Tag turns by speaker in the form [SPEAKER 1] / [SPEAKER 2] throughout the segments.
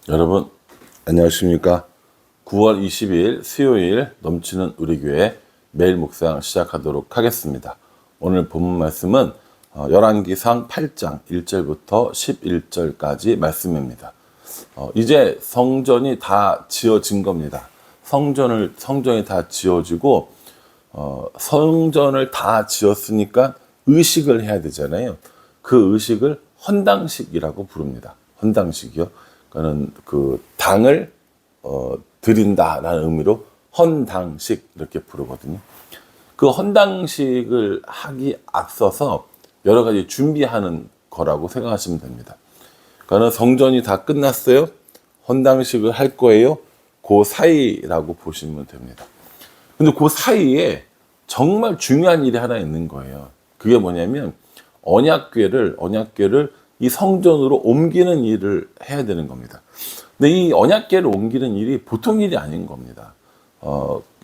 [SPEAKER 1] 여러분 안녕하십니까? 9월 20일 수요일 넘치는 우리 교회 매일 묵상 시작하도록 하겠습니다. 오늘 본문 말씀은 열왕기상 8장 1절부터 11절까지 말씀입니다. 이제 성전이 다 지어진 겁니다. 성전이 다 지어지고 성전을 다 지었으니까 의식을 해야 되잖아요. 그 의식을 헌당식이라고 부릅니다. 헌당식이요. 그러니까는 그 당을 드린다라는 의미로 헌당식 이렇게 부르거든요. 그 헌당식을 하기 앞서서 여러 가지 준비하는 거라고 생각하시면 됩니다. 그러니까 성전이 다 끝났어요. 헌당식을 할 거예요. 그 사이라고 보시면 됩니다. 근데 그 사이에 정말 중요한 일이 하나 있는 거예요. 그게 뭐냐면 언약궤를 이 성전으로 옮기는 일을 해야 되는 겁니다. 근데 이 언약궤를 옮기는 일이 보통 일이 아닌 겁니다.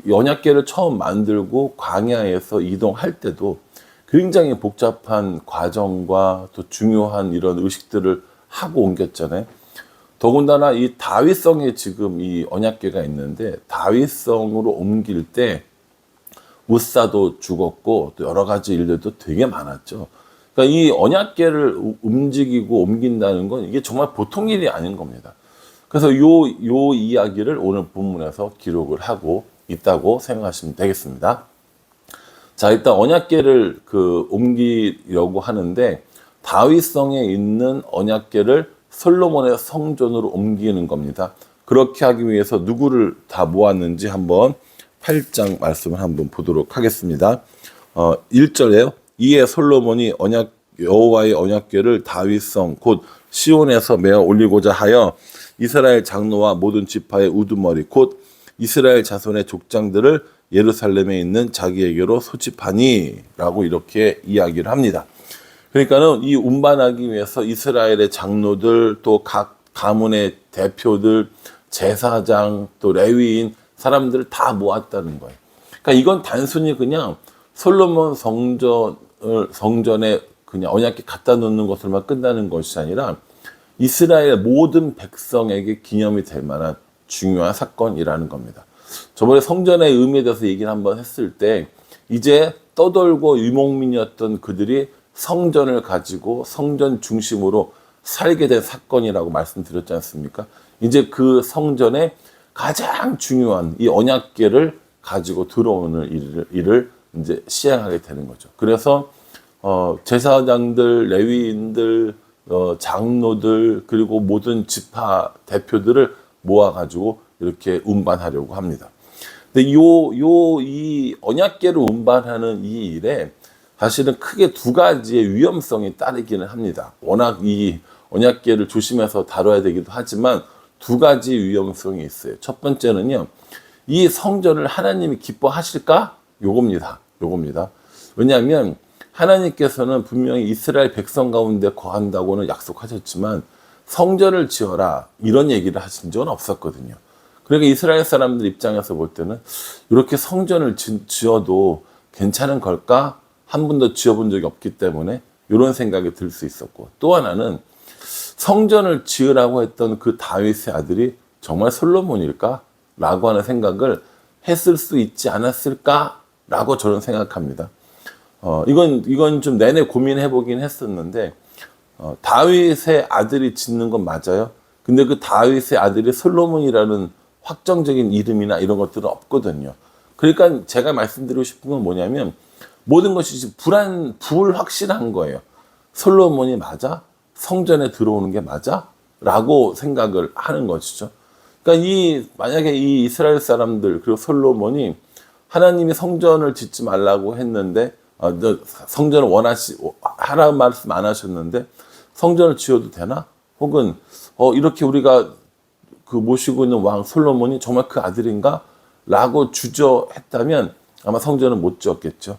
[SPEAKER 1] 이 언약궤를 처음 만들고 광야에서 이동할 때도 굉장히 복잡한 과정과 또 중요한 이런 의식들을 하고 옮겼잖아요. 더군다나 이 다윗성에 지금 이 언약궤가 있는데 다윗성으로 옮길 때 우사도 죽었고 또 여러 가지 일들도 되게 많았죠. 그러니까 이 언약궤를 움직이고 옮긴다는 건 이게 정말 보통 일이 아닌 겁니다. 그래서 요 이야기를 오늘 본문에서 기록을 하고 있다고 생각하시면 되겠습니다. 자, 일단 언약궤를 옮기려고 하는데 다윗성에 있는 언약궤를 솔로몬의 성전으로 옮기는 겁니다. 그렇게 하기 위해서 누구를 다 모았는지 한번 8장 말씀을 한번 보도록 하겠습니다. 1절에요. 이에 솔로몬이 여호와의 언약궤를 다윗성 곧 시온에서 메어 올리고자 하여 이스라엘 장로와 모든 지파의 우두머리 곧 이스라엘 자손의 족장들을 예루살렘에 있는 자기에게로 소집하니라고 이렇게 이야기를 합니다. 그러니까는 이 운반하기 위해서 이스라엘의 장로들 또 각 가문의 대표들 제사장 또 레위인 사람들을 다 모았다는 거예요. 그러니까 이건 단순히 그냥 솔로몬 성전에 그냥 언약궤 갖다 놓는 것으로만 끝나는 것이 아니라 이스라엘 모든 백성에게 기념이 될 만한 중요한 사건이라는 겁니다. 저번에 성전의 의미에 대해서 얘기를 한번 했을 때 이제 떠돌고 유목민이었던 그들이 성전을 가지고 성전 중심으로 살게 된 사건이라고 말씀드렸지 않습니까? 이제 그 성전에 가장 중요한 이 언약궤를 가지고 들어오는 일을 이제 시행하게 되는 거죠. 그래서 제사장들, 레위인들, 장로들 그리고 모든 지파 대표들을 모아가지고 이렇게 운반하려고 합니다. 근데 이 언약궤를 운반하는 이 일에 사실은 크게 두 가지의 위험성이 따르기는 합니다. 워낙 이 언약궤를 조심해서 다뤄야 되기도 하지만 두 가지 위험성이 있어요. 첫 번째는요, 이 성전을 하나님이 기뻐하실까? 요겁니다. 왜냐하면 하나님께서는 분명히 이스라엘 백성 가운데 거한다고는 약속하셨지만 성전을 지어라 이런 얘기를 하신 적은 없었거든요. 그러니까 이스라엘 사람들 입장에서 볼 때는 이렇게 성전을 지어도 괜찮은 걸까? 한 번도 지어본 적이 없기 때문에 이런 생각이 들 수 있었고, 또 하나는 성전을 지으라고 했던 그 다윗의 아들이 정말 솔로몬일까? 라고 하는 생각을 했을 수 있지 않았을까? 라고 저는 생각합니다. 이건 좀 내내 고민해 보긴 했었는데, 다윗의 아들이 짓는 건 맞아요. 근데 그 다윗의 아들이 솔로몬이라는 확정적인 이름이나 이런 것들은 없거든요. 그러니까 제가 말씀드리고 싶은 건 뭐냐면, 모든 것이 불확실한 거예요. 솔로몬이 맞아? 성전에 들어오는 게 맞아? 라고 생각을 하는 것이죠. 그러니까 만약에 이 이스라엘 사람들, 그리고 솔로몬이 하나님이 성전을 짓지 말라고 했는데, 성전을 하라는 말씀 안 하셨는데, 성전을 지어도 되나? 혹은, 이렇게 우리가 모시고 있는 왕 솔로몬이 정말 그 아들인가? 라고 주저했다면 아마 성전을 못 지었겠죠.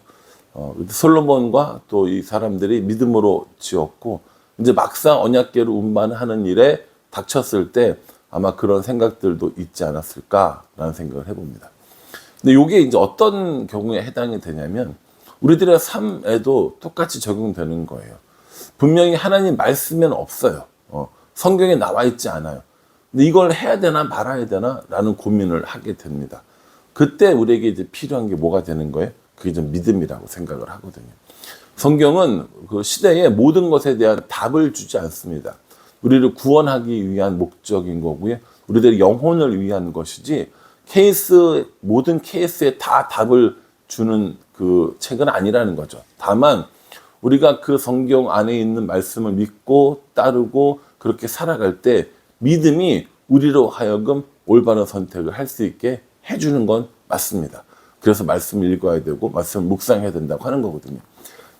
[SPEAKER 1] 솔로몬과 또 이 사람들이 믿음으로 지었고, 이제 막상 언약궤를 운반하는 일에 닥쳤을 때 아마 그런 생각들도 있지 않았을까라는 생각을 해봅니다. 근데 이게 이제 어떤 경우에 해당이 되냐면 우리들의 삶에도 똑같이 적용되는 거예요. 분명히 하나님 말씀에는 없어요. 성경에 나와 있지 않아요. 근데 이걸 해야 되나 말아야 되나 라는 고민을 하게 됩니다. 그때 우리에게 이제 필요한 게 뭐가 되는 거예요? 그게 좀 믿음이라고 생각을 하거든요. 성경은 그 시대의 모든 것에 대한 답을 주지 않습니다. 우리를 구원하기 위한 목적인 거고요. 우리들의 영혼을 위한 것이지 모든 케이스에 다 답을 주는 그 책은 아니라는 거죠. 다만 우리가 그 성경 안에 있는 말씀을 믿고 따르고 그렇게 살아갈 때 믿음이 우리로 하여금 올바른 선택을 할 수 있게 해주는 건 맞습니다. 그래서 말씀을 읽어야 되고 말씀을 묵상해야 된다고 하는 거거든요.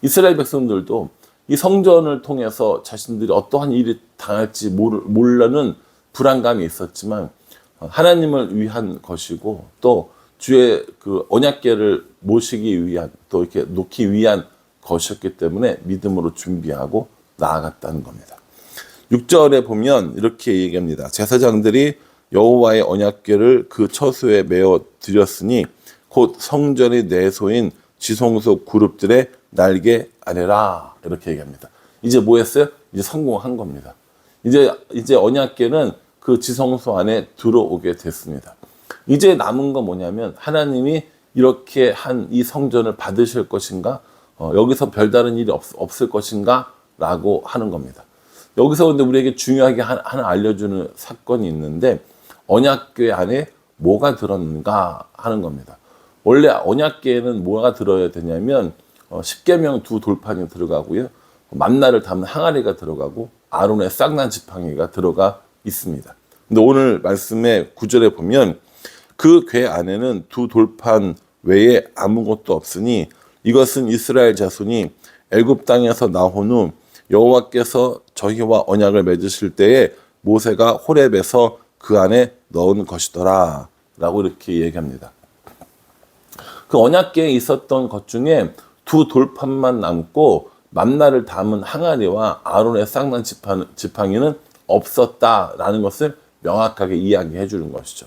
[SPEAKER 1] 이스라엘 백성들도 이 성전을 통해서 자신들이 어떠한 일이 당할지 몰라는 불안감이 있었지만 하나님을 위한 것이고 또 주의 그 언약궤를 모시기 위한 또 이렇게 놓기 위한 것이었기 때문에 믿음으로 준비하고 나아갔다는 겁니다. 6절에 보면 이렇게 얘기합니다. 제사장들이 여호와의 언약궤를 그 처소에 메어 드렸으니 곧 성전의 내소인 지성소 그룹들의 날개 아래라 이렇게 얘기합니다. 이제 뭐 했어요? 이제 성공한 겁니다. 이제 언약궤는 그 지성소 안에 들어오게 됐습니다. 이제 남은 건 뭐냐면 하나님이 이렇게 한 이 성전을 받으실 것인가? 여기서 별다른 일이 없을 것인가? 라고 하는 겁니다. 여기서 근데 우리에게 중요하게 하나 알려주는 사건이 있는데 언약궤 안에 뭐가 들었는가 하는 겁니다. 원래 언약궤에는 뭐가 들어야 되냐면 십계명 두 돌판이 들어가고요. 만나를 담은 항아리가 들어가고 아론의 쌍난 지팡이가 들어가 있습니다. 근데 오늘 말씀의 9절에 보면 그 궤 안에는 두 돌판 외에 아무것도 없으니 이것은 이스라엘 자손이 애굽 땅에서 나온 후 여호와께서 저희와 언약을 맺으실 때에 모세가 호렙에서 그 안에 넣은 것이더라 라고 이렇게 얘기합니다. 그 언약궤에 있었던 것 중에 두 돌판만 남고 만나를 담은 항아리와 아론의 쌍난 지팡이는 없었다라는 것을 명확하게 이야기해 주는 것이죠.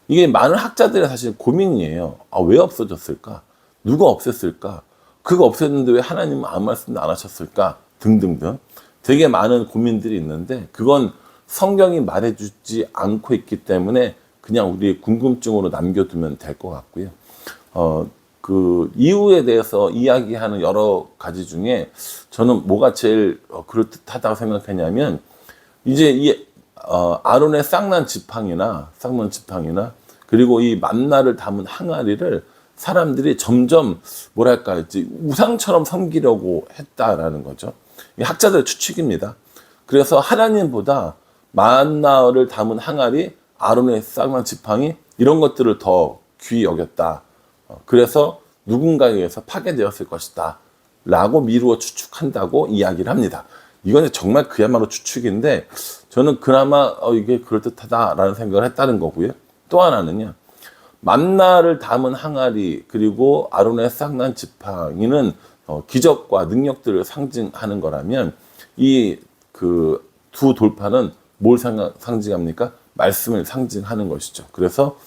[SPEAKER 1] 이게 많은 학자들의 사실 고민이에요. 왜 없어졌을까? 누가 없앴을까? 그거 없앴는데 왜 하나님은 아무 말씀도 안 하셨을까? 등등등. 되게 많은 고민들이 있는데 그건 성경이 말해주지 않고 있기 때문에 그냥 우리의 궁금증으로 남겨두면 될 것 같고요. 그 이유에 대해서 이야기하는 여러 가지 중에 저는 뭐가 제일 그럴듯하다고 생각했냐면 이제 아론의 쌍난 지팡이나 그리고 이 만나를 담은 항아리를 사람들이 점점 뭐랄까 이제 우상처럼 섬기려고 했다라는 거죠. 이 학자들의 추측입니다. 그래서 하나님보다 만나를 담은 항아리, 아론의 쌍난 지팡이 이런 것들을 더 귀히 여겼다. 그래서 누군가에 의해서 파괴되었을 것이다 라고 미루어 추측한다고 이야기를 합니다. 이건 정말 그야말로 추측인데 저는 그나마 이게 그럴듯하다라는 생각을 했다는 거고요. 또 하나는요. 만나를 담은 항아리 그리고 아론의 쌍난 지팡이는 기적과 능력들을 상징하는 거라면 이 그 두 돌판은 뭘 상징합니까? 말씀을 상징하는 것이죠. 그래서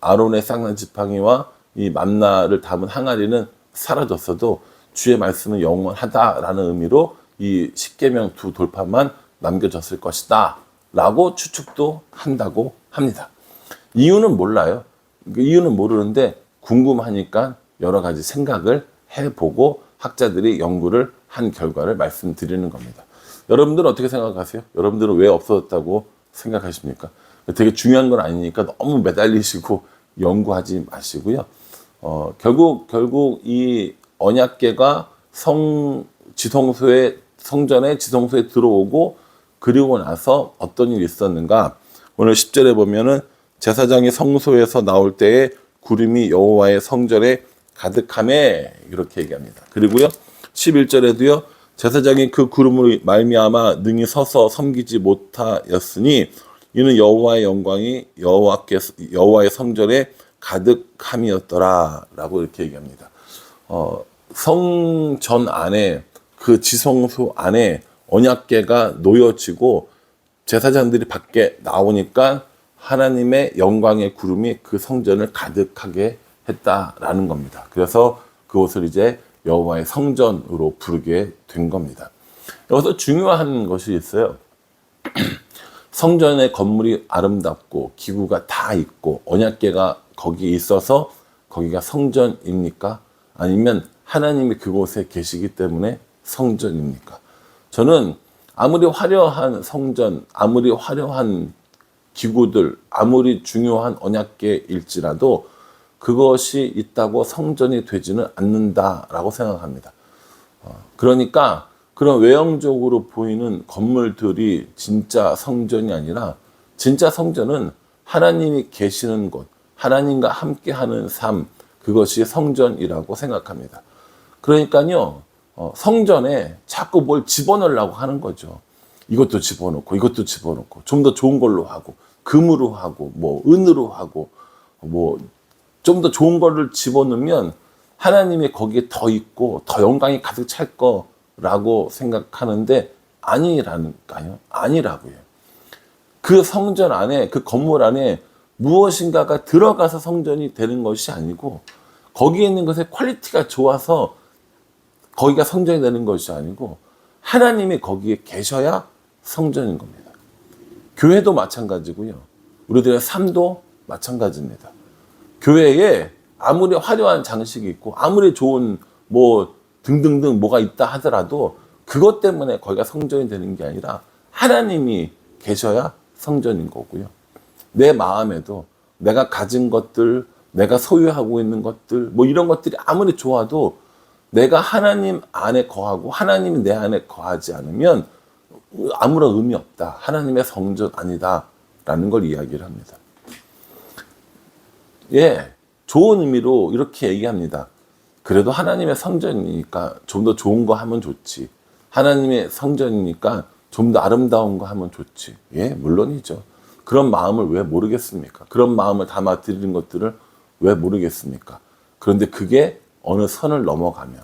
[SPEAKER 1] 아론의 쌍난 지팡이와 이 만나를 담은 항아리는 사라졌어도 주의 말씀은 영원하다라는 의미로 이 십계명 두 돌판만 남겨졌을 것이다 라고 추측도 한다고 합니다. 이유는 몰라요. 이유는 모르는데 궁금하니까 여러 가지 생각을 해보고 학자들이 연구를 한 결과를 말씀드리는 겁니다. 여러분들은 어떻게 생각하세요? 여러분들은 왜 없어졌다고 생각하십니까? 되게 중요한 건 아니니까 너무 매달리시고 연구하지 마시고요. 결국 이 언약궤가 성전의 지성소에 들어오고 그리고 나서 어떤 일이 있었는가? 오늘 10절에 보면은 제사장이 성소에서 나올 때에 구름이 여호와의 성전에 가득함에 이렇게 얘기합니다. 그리고요 11절에도요 제사장이 그 구름으로 말미암아 능히 서서 섬기지 못하였으니 이는 여호와의 영광이 여호와의 성전에 가득함이었더라라고 이렇게 얘기합니다. 성전 안에 그 지성소 안에 언약궤가 놓여지고 제사장들이 밖에 나오니까 하나님의 영광의 구름이 그 성전을 가득하게 했다라는 겁니다. 그래서 그곳을 이제 여호와의 성전으로 부르게 된 겁니다. 여기서 중요한 것이 있어요. 성전의 건물이 아름답고 기구가 다 있고 언약궤가 거기에 있어서 거기가 성전입니까? 아니면 하나님이 그곳에 계시기 때문에 성전입니까? 저는 아무리 화려한 성전, 아무리 화려한 기구들, 아무리 중요한 언약궤일지라도 그것이 있다고 성전이 되지는 않는다라고 생각합니다. 그러니까 그런 외형적으로 보이는 건물들이 진짜 성전이 아니라 진짜 성전은 하나님이 계시는 곳, 하나님과 함께하는 삶, 그것이 성전이라고 생각합니다. 그러니까요, 성전에 자꾸 뭘 집어넣으려고 하는 거죠. 이것도 집어넣고 이것도 집어넣고 좀 더 좋은 걸로 하고 금으로 하고 뭐 은으로 하고 뭐 좀 더 좋은 거를 집어넣으면 하나님이 거기에 더 있고 더 영광이 가득 찰 거라고 생각하는데 아니라니까요. 아니라고요. 그 성전 안에, 그 건물 안에 무엇인가가 들어가서 성전이 되는 것이 아니고 거기에 있는 것의 퀄리티가 좋아서 거기가 성전이 되는 것이 아니고 하나님이 거기에 계셔야 성전인 겁니다. 교회도 마찬가지고요. 우리들의 삶도 마찬가지입니다. 교회에 아무리 화려한 장식이 있고 아무리 좋은 뭐 등등등 뭐가 있다 하더라도 그것 때문에 거기가 성전이 되는 게 아니라 하나님이 계셔야 성전인 거고요. 내 마음에도 내가 가진 것들, 내가 소유하고 있는 것들, 뭐 이런 것들이 아무리 좋아도 내가 하나님 안에 거하고 하나님이 내 안에 거하지 않으면 아무런 의미 없다. 하나님의 성전 아니다라는 걸 이야기를 합니다. 예, 좋은 의미로 이렇게 얘기합니다. 그래도 하나님의 성전이니까 좀 더 좋은 거 하면 좋지. 하나님의 성전이니까 좀 더 아름다운 거 하면 좋지. 예, 물론이죠. 그런 마음을 왜 모르겠습니까? 그런 마음을 담아 드리는 것들을 왜 모르겠습니까? 그런데 그게 어느 선을 넘어가면,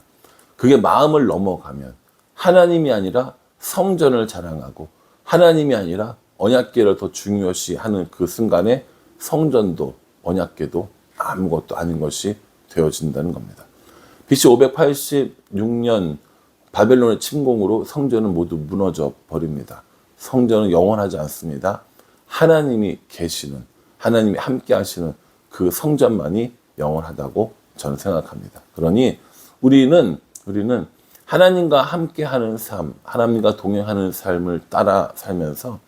[SPEAKER 1] 그게 마음을 넘어가면 하나님이 아니라 성전을 자랑하고 하나님이 아니라 언약궤를 더 중요시 하는 그 순간에 성전도 언약궤도 아무것도 아닌 것이 되어진다는 겁니다. BC 586년 바벨론의 침공으로 성전은 모두 무너져 버립니다. 성전은 영원하지 않습니다. 하나님이 계시는, 하나님이 함께 하시는 그 성전만이 영원하다고 저는 생각합니다. 그러니 우리는 하나님과 함께하는 삶, 하나님과 동행하는 삶을 따라 살면서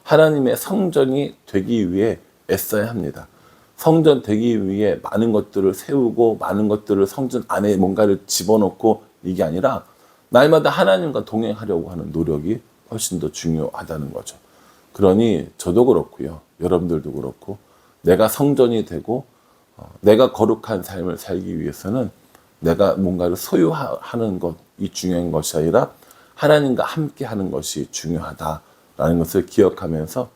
[SPEAKER 1] 하나님의 성전이 되기 위해 애써야 합니다. 성전 되기 위해 많은 것들을 세우고 많은 것들을 성전 안에 뭔가를 집어넣고 이게 아니라 날마다 하나님과 동행하려고 하는 노력이 훨씬 더 중요하다는 거죠. 그러니 저도 그렇고요. 여러분들도 그렇고 내가 성전이 되고 내가 거룩한 삶을 살기 위해서는 내가 뭔가를 소유하는 것이 중요한 것이 아니라 하나님과 함께 하는 것이 중요하다라는 것을 기억하면서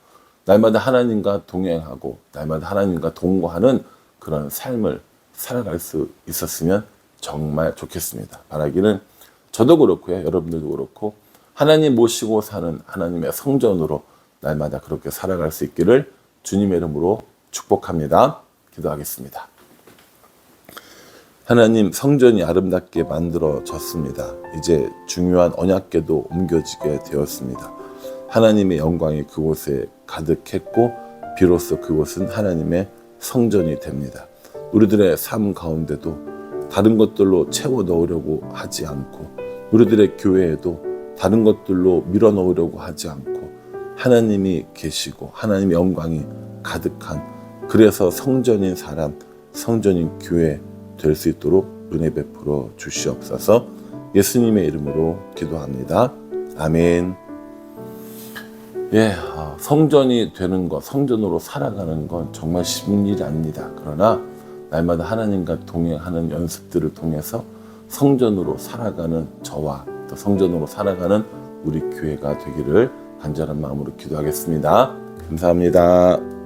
[SPEAKER 1] 날마다 하나님과 동행하고 날마다 하나님과 동거하는 그런 삶을 살아갈 수 있었으면 정말 좋겠습니다. 바라기는 저도 그렇고요. 여러분들도 그렇고 하나님 모시고 사는 하나님의 성전으로 날마다 그렇게 살아갈 수 있기를 주님의 이름으로 축복합니다. 기도하겠습니다. 하나님, 성전이 아름답게 만들어졌습니다. 이제 중요한 언약궤도 옮겨지게 되었습니다. 하나님의 영광이 그곳에 가득했고 비로소 그곳은 하나님의 성전이 됩니다. 우리들의 삶 가운데도 다른 것들로 채워 넣으려고 하지 않고 우리들의 교회에도 다른 것들로 밀어 넣으려고 하지 않고 하나님이 계시고 하나님의 영광이 가득한, 그래서 성전인 사람, 성전인 교회 될 수 있도록 은혜 베풀어 주시옵소서. 예수님의 이름으로 기도합니다. 아멘. 예, 성전이 되는 것, 성전으로 살아가는 건 정말 쉬운 일이 아닙니다. 그러나 날마다 하나님과 동행하는 연습들을 통해서 성전으로 살아가는 저와 또 성전으로 살아가는 우리 교회가 되기를 간절한 마음으로 기도하겠습니다. 감사합니다.